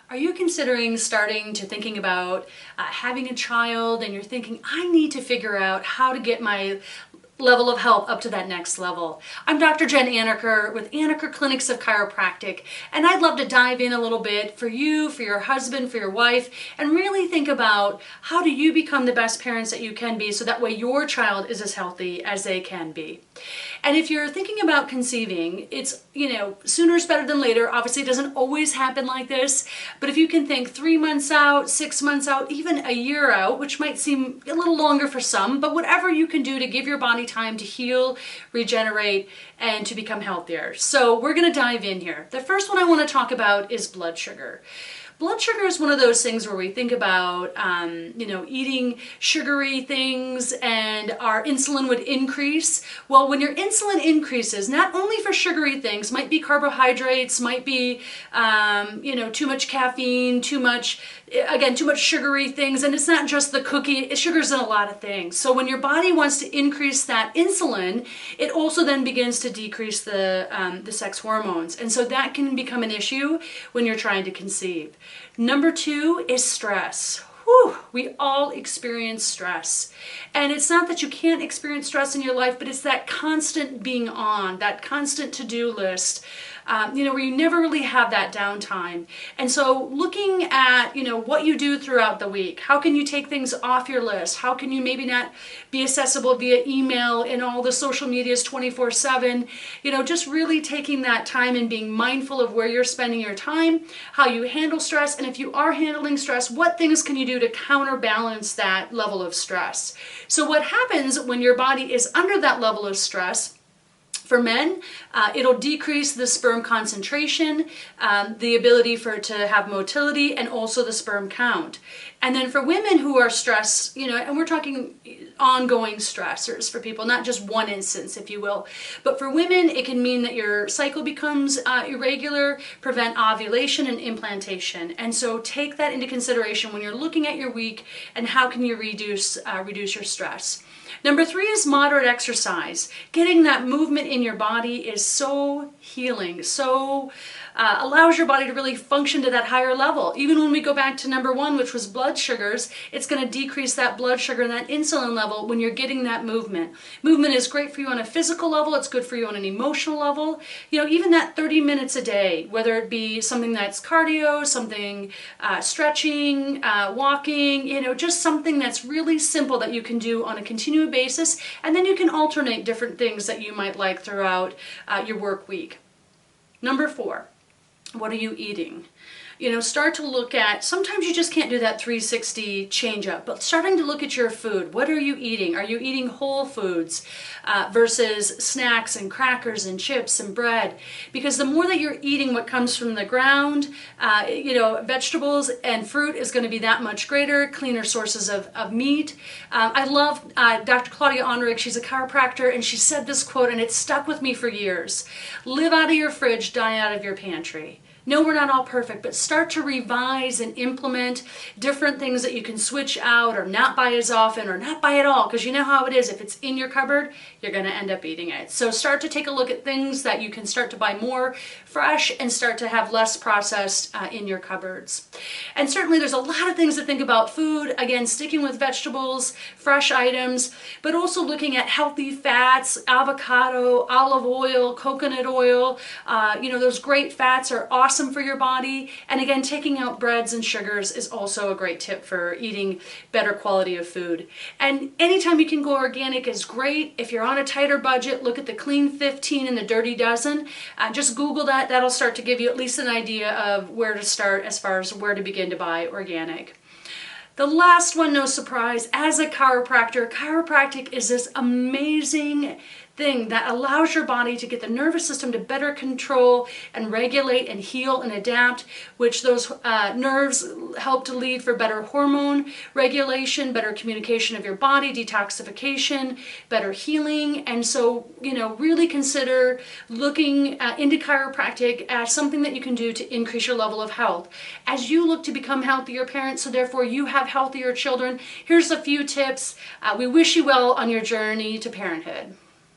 Are you considering starting to thinking about having a child, and you're thinking, I need to figure out how to get my level of health up to that next level? I'm Dr. Jen Anaker with Anaker Clinics of Chiropractic, and I'd love to dive in a little bit for you, for your husband, for your wife, and really think about how do you become the best parents that you can be, so that way your child is as healthy as they can be. And if you're thinking about conceiving, it's, sooner is better than later. Obviously, it doesn't always happen like this, but if you can think 3 months out, 6 months out, even a year out, which might seem a little longer for some, but whatever you can do to give your body time to heal, regenerate, and to become healthier. So we're going to dive in here. The first one I want to talk about is blood sugar. Blood sugar is one of those things where we think about, eating sugary things and our insulin would increase. Well, when your insulin increases, not only for sugary things, might be carbohydrates, might be, too much caffeine, too much sugary things, and it's not just the cookie, sugar's in a lot of things. So when your body wants to increase that insulin, it also then begins to decrease the sex hormones. And so that can become an issue when you're trying to conceive. Number 2 is stress. We all experience stress. And it's not that you can't experience stress in your life, but it's that constant being on, that constant to-do list, where you never really have that downtime. And so looking at, what you do throughout the week, how can you take things off your list? How can you maybe not be accessible via email and all the social medias 24/7? Just really taking that time and being mindful of where you're spending your time, how you handle stress, and if you are handling stress, what things can you do to counterbalance that level of stress? So what happens when your body is under that level of stress? For men, it'll decrease the sperm concentration, the ability for it to have motility, and also the sperm count. And then for women who are stressed, and we're talking ongoing stressors for people, not just one instance, if you will. But for women, it can mean that your cycle becomes irregular, prevent ovulation and implantation. And so take that into consideration when you're looking at your week and how can you reduce your stress. Number 3 is moderate exercise. Getting that movement in your body is so healing, so allows your body to really function to that higher level. Even when we go back to number 1, which was blood sugars, it's going to decrease that blood sugar and that insulin level when you're getting that movement. Movement is great for you on a physical level. It's good for you on an emotional level. Even that 30 minutes a day, whether it be something that's cardio, something stretching, walking, just something that's really simple that you can do on a continuous basis, and then you can alternate different things that you might like throughout your work week. Number 4, what are you eating? Start to look at, sometimes you just can't do that 360 change up, but starting to look at your food. What are you eating? Are you eating whole foods versus snacks and crackers and chips and bread? Because the more that you're eating what comes from the ground, vegetables and fruit is going to be that much greater, cleaner sources of meat. I love Dr. Claudia Onrig. She's a chiropractor, and she said this quote, and it stuck with me for years. Live out of your fridge, die out of your pantry. No, we're not all perfect, but start to revise and implement different things that you can switch out or not buy as often or not buy at all, because you know how it is. If it's in your cupboard, you're going to end up eating it. So start to take a look at things that you can start to buy more fresh and start to have less processed in your cupboards. And certainly there's a lot of things to think about food. Again, sticking with vegetables, fresh items, but also looking at healthy fats, avocado, olive oil, coconut oil. Those great fats are awesome for your body. And again, taking out breads and sugars is also a great tip for eating better quality of food. And anytime you can go organic is great. If you're on a tighter budget, look at the Clean 15 and the Dirty Dozen. Just Google that. That'll start to give you at least an idea of where to start as far as where to begin to buy organic. The last one, no surprise, as a chiropractor, chiropractic is this amazing thing that allows your body to get the nervous system to better control and regulate and heal and adapt, which those nerves help to lead for better hormone regulation, better communication of your body, detoxification, better healing. And so, really consider looking into chiropractic as something that you can do to increase your level of health. As you look to become healthier parents, so therefore you have healthier children, here's a few tips. We wish you well on your journey to parenthood.